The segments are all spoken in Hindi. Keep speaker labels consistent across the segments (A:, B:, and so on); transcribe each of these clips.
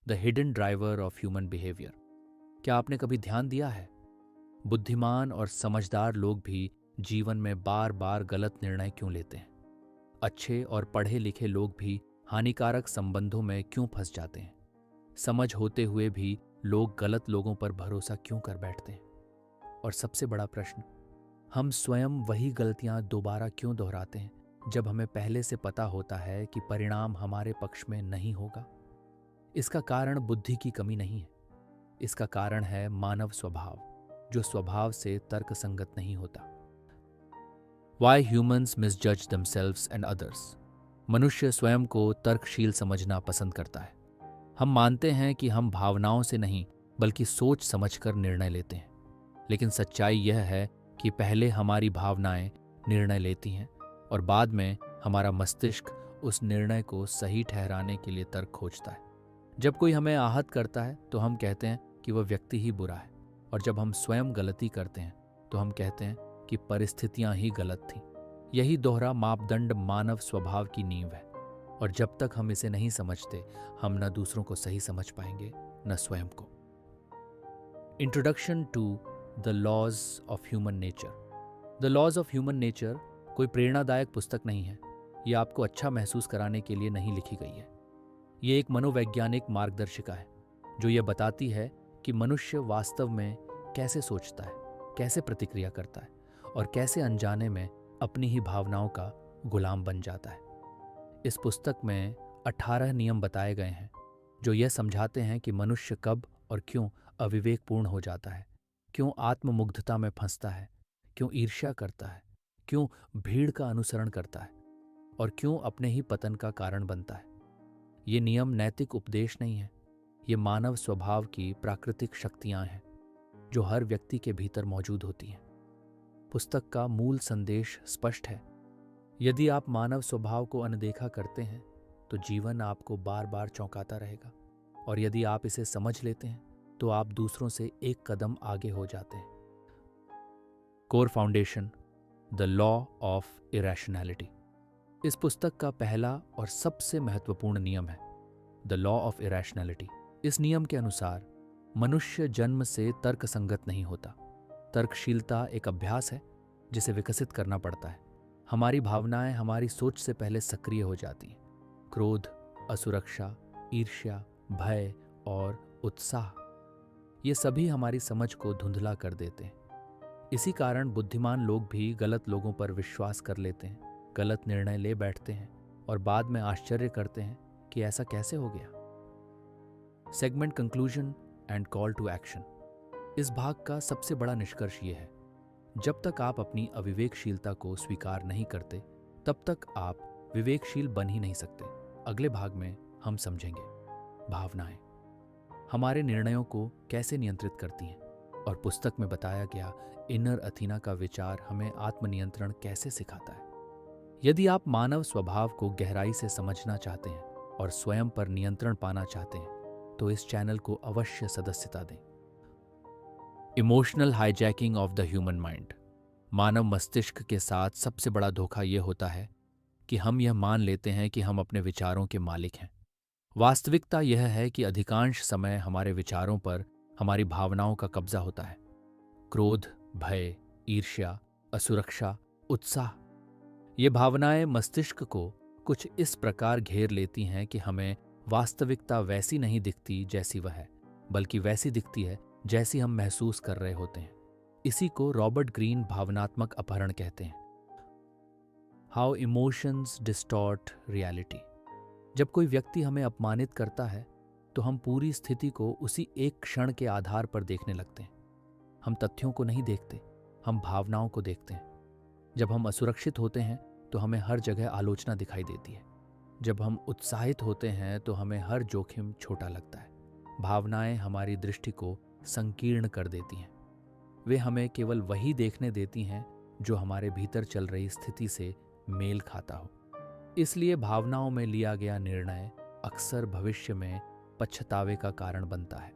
A: The hidden driver of human behaviour. क्या आपने कभी ध्यान दिया है, बुद्धिमान और समझदार लोग भी जीवन में बार बार गलत निर्णय क्यों लेते हैं? अच्छे और पढ़े लिखे लोग भी हानिकारक संबंधों में क्यों फंस जाते हैं? समझ होते हुए भी लोग गलत लोगों पर भरोसा क्यों कर बैठते हैं? और सबसे बड़ा प्रश्न, हम स्वयं वही गलतियां दोबारा क्यों दोहराते हैं जब हमें पहले से पता होता है कि परिणाम हमारे पक्ष में नहीं होगा? इसका कारण बुद्धि की कमी नहीं है, इसका कारण है मानव स्वभाव, जो स्वभाव से तर्कसंगत नहीं होता। Why humans misjudge themselves and others? मनुष्य स्वयं को तर्कशील समझना पसंद करता है। हम मानते हैं कि हम भावनाओं से नहीं बल्कि सोच समझकर निर्णय लेते हैं, लेकिन सच्चाई यह है कि पहले हमारी भावनाएं निर्णय लेती हैं और बाद में हमारा मस्तिष्क उस निर्णय को सही ठहराने के लिए तर्क खोजता है। जब कोई हमें आहत करता है तो हम कहते हैं कि वह व्यक्ति ही बुरा है, और जब हम स्वयं गलती करते हैं तो हम कहते हैं कि परिस्थितियां ही गलत थीं। यही दोहरा मापदंड मानव स्वभाव की नींव है, और जब तक हम इसे नहीं समझते हम न दूसरों को सही समझ पाएंगे न स्वयं को। Introduction to the laws of human nature. The laws of human nature कोई प्रेरणादायक पुस्तक नहीं है। यह आपको अच्छा महसूस कराने के लिए नहीं लिखी गई है। ये एक मनोवैज्ञानिक मार्गदर्शिका है जो यह बताती है कि मनुष्य वास्तव में कैसे सोचता है, कैसे प्रतिक्रिया करता है और कैसे अनजाने में अपनी ही भावनाओं का गुलाम बन जाता है। इस पुस्तक में 18 नियम बताए गए हैं जो यह समझाते हैं कि मनुष्य कब और क्यों अविवेकपूर्ण हो जाता है, क्यों आत्ममुग्धता में फंसता है, क्यों ईर्ष्या करता है, क्यों भीड़ का अनुसरण करता है और क्यों अपने ही पतन का कारण बनता है। ये नियम नैतिक उपदेश नहीं है, ये मानव स्वभाव की प्राकृतिक शक्तियां हैं जो हर व्यक्ति के भीतर मौजूद होती हैं। पुस्तक का मूल संदेश स्पष्ट है। यदि आप मानव स्वभाव को अनदेखा करते हैं तो जीवन आपको बार बार चौंकाता रहेगा, और यदि आप इसे समझ लेते हैं तो आप दूसरों से एक कदम आगे हो जाते हैं। Core foundation, the law of irrationality. इस पुस्तक का पहला और सबसे महत्वपूर्ण नियम है द लॉ ऑफ इरेशनैलिटी। इस नियम के अनुसार मनुष्य जन्म से तर्कसंगत नहीं होता। तर्कशीलता एक अभ्यास है जिसे विकसित करना पड़ता है। हमारी भावनाएं हमारी सोच से पहले सक्रिय हो जाती हैं। क्रोध, असुरक्षा, ईर्ष्या, भय और उत्साह, ये सभी हमारी समझ को धुंधला कर देते हैं। इसी कारण बुद्धिमान लोग भी गलत लोगों पर विश्वास कर लेते हैं, गलत निर्णय ले बैठते हैं और बाद में आश्चर्य करते हैं कि ऐसा कैसे हो गया। Segment conclusion and call to action. इस भाग का सबसे बड़ा निष्कर्ष ये है, जब तक आप अपनी अविवेकशीलता को स्वीकार नहीं करते तब तक आप विवेकशील बन ही नहीं सकते। अगले भाग में हम समझेंगे भावनाएं हमारे निर्णयों को कैसे नियंत्रित करती हैं, और पुस्तक में बताया गया इनर अथीना का विचार हमें आत्मनियंत्रण कैसे सिखाता है। यदि आप मानव स्वभाव को गहराई से समझना चाहते हैं और स्वयं पर नियंत्रण पाना चाहते हैं तो इस चैनल को अवश्य सदस्यता दें। Emotional hijacking of the human mind. मानव मस्तिष्क के साथ सबसे बड़ा धोखा यह होता है कि हम यह मान लेते हैं कि हम अपने विचारों के मालिक हैं। वास्तविकता यह है कि अधिकांश समय हमारे विचारों पर हमारी भावनाओं का कब्जा होता है। क्रोध, भय, ईर्ष्या, असुरक्षा, उत्साह, ये भावनाएं मस्तिष्क को कुछ इस प्रकार घेर लेती हैं कि हमें वास्तविकता वैसी नहीं दिखती जैसी वह है, बल्कि वैसी दिखती है जैसी हम महसूस कर रहे होते हैं। इसी को रॉबर्ट ग्रीन भावनात्मक अपहरण कहते हैं। How emotions distort reality. जब कोई व्यक्ति हमें अपमानित करता है तो हम पूरी स्थिति को उसी एक क्षण के आधार पर देखने लगते हैं। हम तथ्यों को नहीं देखते, हम भावनाओं को देखते हैं। जब हम असुरक्षित होते हैं तो हमें हर जगह आलोचना दिखाई देती है। जब हम उत्साहित होते हैं तो हमें हर जोखिम छोटा लगता है। भावनाएं हमारी दृष्टि को संकीर्ण कर देती हैं। वे हमें केवल वही देखने देती हैं जो हमारे भीतर चल रही स्थिति से मेल खाता हो। इसलिए भावनाओं में लिया गया निर्णय अक्सर भविष्य में पछतावे का कारण बनता है।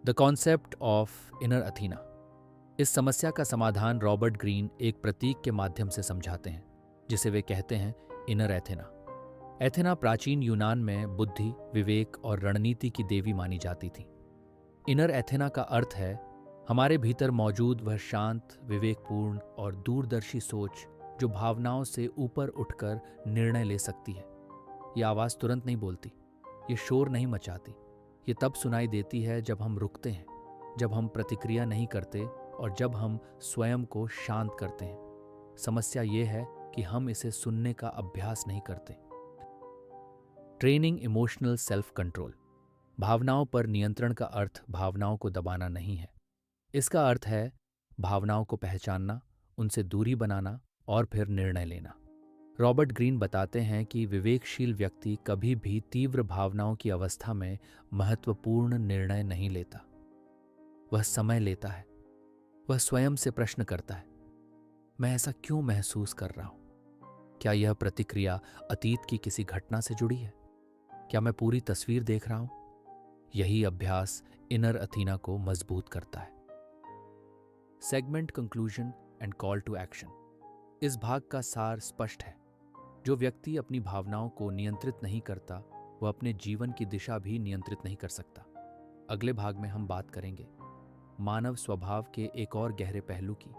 A: The concept of inner Athena. इस समस्या का समाधान रॉबर्ट ग्रीन एक प्रतीक के माध्यम से समझाते हैं जिसे वे कहते हैं इनर एथेना। एथेना प्राचीन यूनान में बुद्धि, विवेक और रणनीति की देवी मानी जाती थी। इनर एथेना का अर्थ है हमारे भीतर मौजूद वह शांत, विवेकपूर्ण और दूरदर्शी सोच जो भावनाओं से ऊपर उठकर निर्णय ले सकती है। ये आवाज़ तुरंत नहीं बोलती, ये शोर नहीं मचाती, ये तब सुनाई देती है जब हम रुकते हैं, जब हम प्रतिक्रिया नहीं करते और जब हम स्वयं को शांत करते हैं। समस्या ये है कि हम इसे सुनने का अभ्यास नहीं करते। Training emotional self control. भावनाओं पर नियंत्रण का अर्थ भावनाओं को दबाना नहीं है। इसका अर्थ है भावनाओं को पहचानना, उनसे दूरी बनाना और फिर निर्णय लेना। रॉबर्ट ग्रीन बताते हैं कि विवेकशील व्यक्ति कभी भी तीव्र भावनाओं की अवस्था में महत्वपूर्ण निर्णय नहीं लेता। वह समय लेता है। वह स्वयं से प्रश्न करता है, मैं ऐसा क्यों महसूस कर रहा हूं? क्या यह प्रतिक्रिया अतीत की किसी घटना से जुड़ी है? क्या मैं पूरी तस्वीर देख रहा हूं? यही अभ्यास इनर अथीना को मजबूत करता है। Segment conclusion and call to action. इस भाग का सार स्पष्ट है। जो व्यक्ति अपनी भावनाओं को नियंत्रित नहीं करता, वह अपने जीवन की दिशा भी नियंत्रित नहीं कर सकता। अगले भाग में हम बात करेंगे मानव स्वभाव के एक और गहरे पहलू की,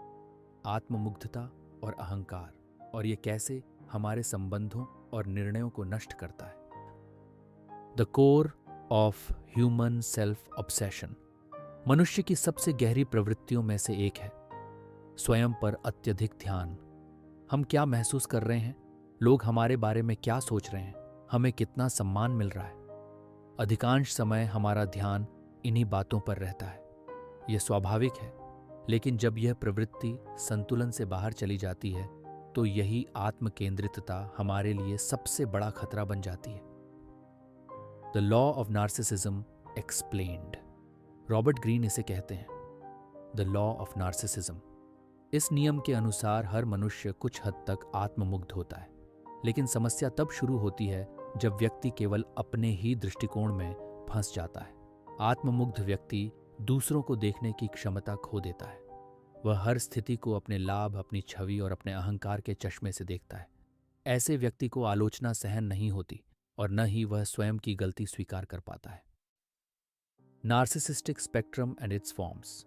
A: आत्ममुग्धता और अहंकार, और ये कैसे हमारे संबंधों और निर्णयों को नष्ट करता है। The core of human self obsession. मनुष्य की सबसे गहरी प्रवृत्तियों में से एक है स्वयं पर अत्यधिक ध्यान। हम क्या महसूस कर रहे हैं, लोग हमारे बारे में क्या सोच रहे हैं, हमें कितना सम्मान मिल रहा है। अधिकांश समय हमारा ध्यान इन्हीं बातों पर रहता है। यह स्वाभाविक है, लेकिन जब यह प्रवृत्ति संतुलन से बाहर चली जाती है तो यही आत्म केंद्रितता हमारे लिए सबसे बड़ा खतरा बन जाती है। The law of narcissism explained. Robert Greene इसे कहते हैं द लॉ ऑफ नार्सिसिज्म। इस नियम के अनुसार हर मनुष्य कुछ हद तक आत्ममुग्ध होता है, लेकिन समस्या तब शुरू होती है जब व्यक्ति केवल अपने ही दृष्टिकोण में फंस जाता है। आत्ममुग्ध व्यक्ति दूसरों को देखने की क्षमता खो देता है। वह हर स्थिति को अपने लाभ, अपनी छवि और अपने अहंकार के चश्मे से देखता है। ऐसे व्यक्ति को आलोचना सहन नहीं होती और न ही वह स्वयं की गलती स्वीकार कर पाता है। Narcissistic spectrum and its forms.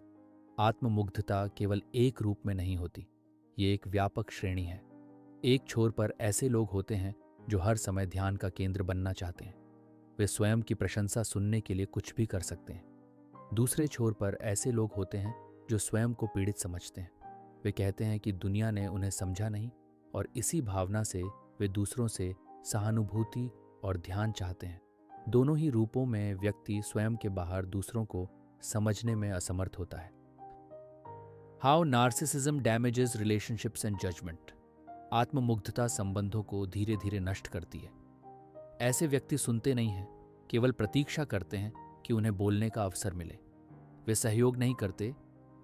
A: आत्ममुग्धता केवल एक रूप में नहीं होती, ये एक व्यापक श्रेणी है। एक छोर पर ऐसे लोग होते हैं जो हर समय ध्यान का केंद्र बनना चाहते हैं। वे स्वयं की प्रशंसा सुनने के लिए कुछ भी कर सकते हैं। दूसरे छोर पर ऐसे लोग होते हैं जो स्वयं को पीड़ित समझते हैं। वे कहते हैं कि दुनिया ने उन्हें समझा नहीं, और इसी भावना से वे दूसरों से सहानुभूति और ध्यान चाहते हैं। दोनों ही रूपों में व्यक्ति स्वयं के बाहर दूसरों को समझने में असमर्थ होता है। How narcissism damages relationships and judgment. आत्ममुग्धता संबंधों को धीरे धीरे नष्ट करती है। ऐसे व्यक्ति सुनते नहीं हैं, केवल प्रतीक्षा करते हैं कि उन्हें बोलने का अवसर मिले। वे सहयोग नहीं करते,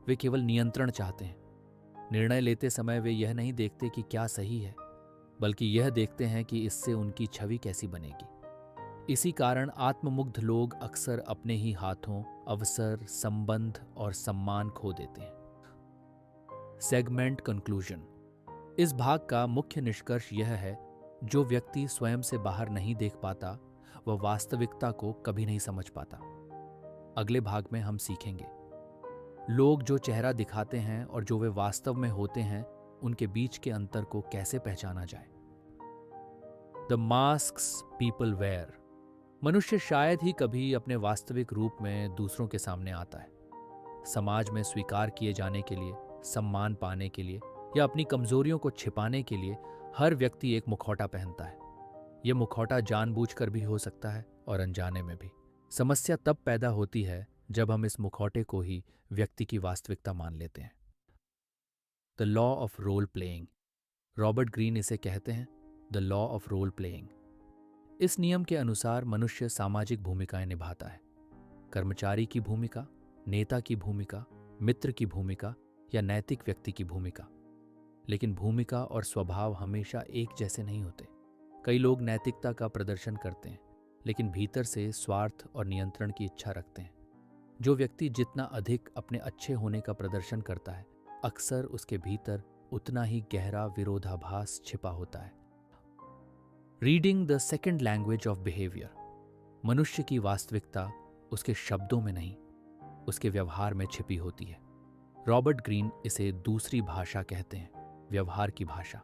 A: वे केवल नियंत्रण चाहते हैं। निर्णय लेते समय वे यह नहीं देखते कि क्या सही है, बल्कि यह देखते हैं कि इससे उनकी छवि कैसी बनेगी। इसी कारण आत्ममुग्ध लोग अक्सर अपने ही हाथों अवसर, संबंध और सम्मान खो देते हैं। Segment conclusion. इस भाग का मुख्य निष्कर्ष यह है, जो व्यक्ति स्वयं से बाहर नहीं देख पाता वह वास्तविकता को कभी नहीं समझ पाता। अगले भाग में हम सीखेंगे लोग जो चेहरा दिखाते हैं और जो वे वास्तव में होते हैं, उनके बीच के अंतर को कैसे पहचाना जाए। The masks people wear. मनुष्य शायद ही कभी अपने वास्तविक रूप में दूसरों के सामने आता है। समाज में स्वीकार किए जाने के लिए, सम्मान पाने के लिए या अपनी कमजोरियों को छिपाने के लिए हर व्यक्ति एक मुखौटा पहनता है। यह मुखौटा जानबूझकर भी हो सकता है और अनजाने में भी। समस्या तब पैदा होती है जब हम इस मुखौटे को ही व्यक्ति की वास्तविकता मान लेते हैं। The law of role playing. Robert Greene इसे कहते हैं the law of role playing. इस नियम के अनुसार मनुष्य सामाजिक भूमिकाएं निभाता है। कर्मचारी की भूमिका, नेता की भूमिका, मित्र की भूमिका या नैतिक व्यक्ति की भूमिका। लेकिन भूमिका और स्वभाव हमेशा एक जैसे नहीं होते। कई लोग नैतिकता का प्रदर्शन करते हैं, लेकिन भीतर से स्वार्थ और नियंत्रण की इच्छा रखते हैं। जो व्यक्ति जितना अधिक अपने अच्छे होने का प्रदर्शन करता है, अक्सर उसके भीतर उतना ही गहरा विरोधाभास छिपा होता है। Reading the second language of behaviour. मनुष्य की वास्तविकता उसके शब्दों में नहीं, उसके व्यवहार में छिपी होती है। रॉबर्ट ग्रीन इसे दूसरी भाषा कहते हैं, व्यवहार की भाषा।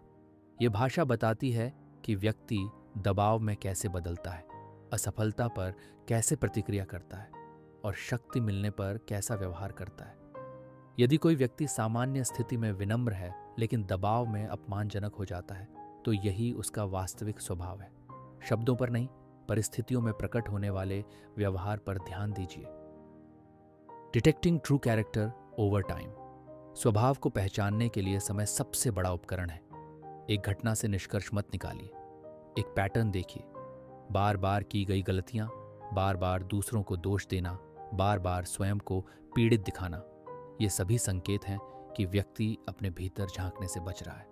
A: ये भाषा बताती है कि व्यक्ति दबाव में कैसे बदलता है, असफलता पर कैसे प्रतिक्रिया करता है और शक्ति मिलने पर कैसा व्यवहार करता है। यदि कोई व्यक्ति सामान्य स्थिति में विनम्र है लेकिन दबाव में अपमानजनक हो जाता है, तो यही उसका वास्तविक स्वभाव है। शब्दों पर नहीं, परिस्थितियों में प्रकट होने वाले व्यवहार पर ध्यान दीजिए। Detecting true character over time. स्वभाव को पहचानने के लिए समय सबसे बड़ा उपकरण है। एक घटना से निष्कर्ष मत निकालिए, एक पैटर्न देखिए। बार बार की गई गलतियां, बार बार दूसरों को दोष देना, बार बार स्वयं को पीड़ित दिखाना, ये सभी संकेत हैं कि व्यक्ति अपने भीतर झांकने से बच रहा है।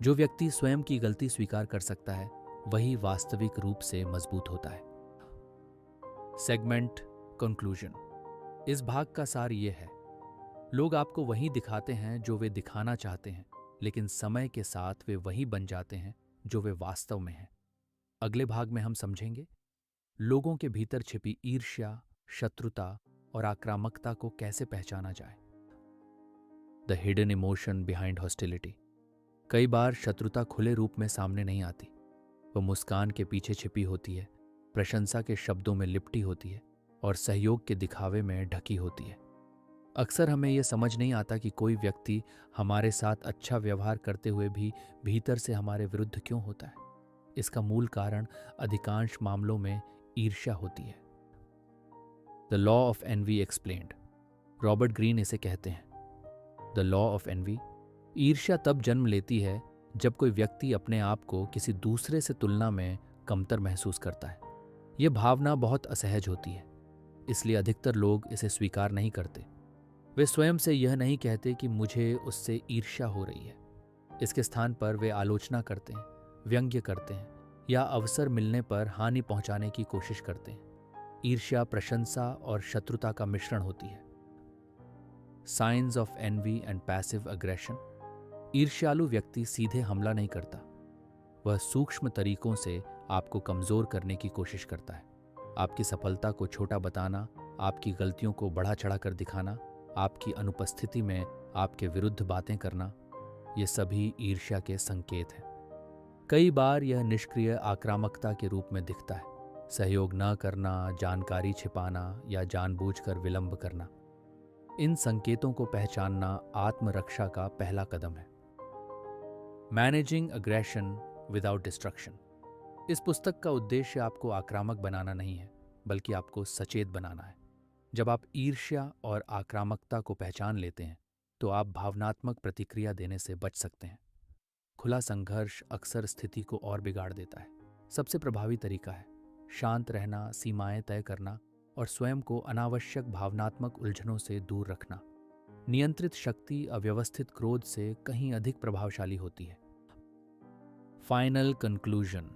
A: जो व्यक्ति स्वयं की गलती स्वीकार कर सकता है, वही वास्तविक रूप से मजबूत होता है। Segment conclusion. इस भाग का सार ये है, लोग आपको वही दिखाते हैं जो वे दिखाना चाहते हैं, लेकिन समय के साथ वे वही बन जाते हैं जो वे वास्तव में हैं। अगले भाग में हम समझेंगे लोगों के भीतर छिपी ईर्ष्या, शत्रुता और आक्रामकता को कैसे पहचाना जाए। The hidden emotion behind hostility. कई बार शत्रुता खुले रूप में सामने नहीं आती, वह मुस्कान के पीछे छिपी होती है, प्रशंसा के शब्दों में लिपटी होती है और सहयोग के दिखावे में ढकी होती है। अक्सर हमें यह समझ नहीं आता कि कोई व्यक्ति हमारे साथ अच्छा व्यवहार करते हुए भी भीतर से हमारे विरुद्ध क्यों होता है। इसका मूल कारण अधिकांश मामलों में ईर्ष्या होती है। The law of envy explained. Robert Greene इसे कहते हैं द लॉ ऑफ एनवी। ईर्ष्या तब जन्म लेती है जब कोई व्यक्ति अपने आप को किसी दूसरे से तुलना में कमतर महसूस करता है। यह भावना बहुत असहज होती है, इसलिए अधिकतर लोग इसे स्वीकार नहीं करते। वे स्वयं से यह नहीं कहते कि मुझे उससे ईर्ष्या हो रही है। इसके स्थान पर वे आलोचना करते हैं, व्यंग्य करते हैं या अवसर मिलने पर हानि पहुंचाने की कोशिश करते हैं। ईर्ष्या प्रशंसा और शत्रुता का मिश्रण होती है। Science of envy and passive aggression. ईर्ष्यालु व्यक्ति सीधे हमला नहीं करता, वह सूक्ष्म तरीकों से आपको कमजोर करने की कोशिश करता है। आपकी सफलता को छोटा बताना, आपकी गलतियों को बढ़ा चढ़ाकर दिखाना, आपकी अनुपस्थिति में आपके विरुद्ध बातें करना, ये सभी ईर्ष्या के संकेत हैं। कई बार यह निष्क्रिय आक्रामकता के रूप में दिखता है। सहयोग न करना, जानकारी छिपाना या जानबूझकर विलंब करना। इन संकेतों को पहचानना आत्मरक्षा का पहला कदम है। Managing aggression without destruction. इस पुस्तक का उद्देश्य आपको आक्रामक बनाना नहीं है, बल्कि आपको सचेत बनाना है। जब आप ईर्ष्या और आक्रामकता को पहचान लेते हैं, तो आप भावनात्मक प्रतिक्रिया देने से बच सकते हैं। खुला संघर्ष अक्सर स्थिति को और बिगाड़ देता है। सबसे प्रभावी तरीका है शांत रहना, सीमाएं तय करना और स्वयं को अनावश्यक भावनात्मक उलझनों से दूर रखना। नियंत्रित शक्ति अव्यवस्थित क्रोध से कहीं अधिक प्रभावशाली होती है। Final conclusion.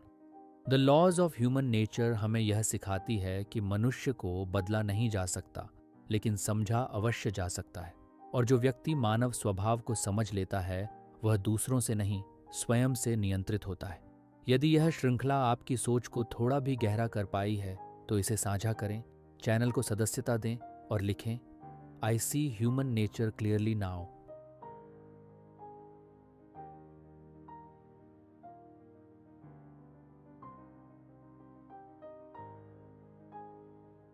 A: The laws of human nature हमें यह सिखाती है कि मनुष्य को बदला नहीं जा सकता, लेकिन समझा अवश्य जा सकता है। और जो व्यक्ति मानव स्वभाव को समझ लेता है, वह दूसरों से नहीं, स्वयं से नियंत्रित होता है। यदि यह श्रृंखला आपकी सोच को थोड़ा भी गहरा कर पाई है, तो इसे साझा करें, चैनल को सदस्यता दें और लिखें, आई सी ह्यूमन नेचर क्लियरली नाउ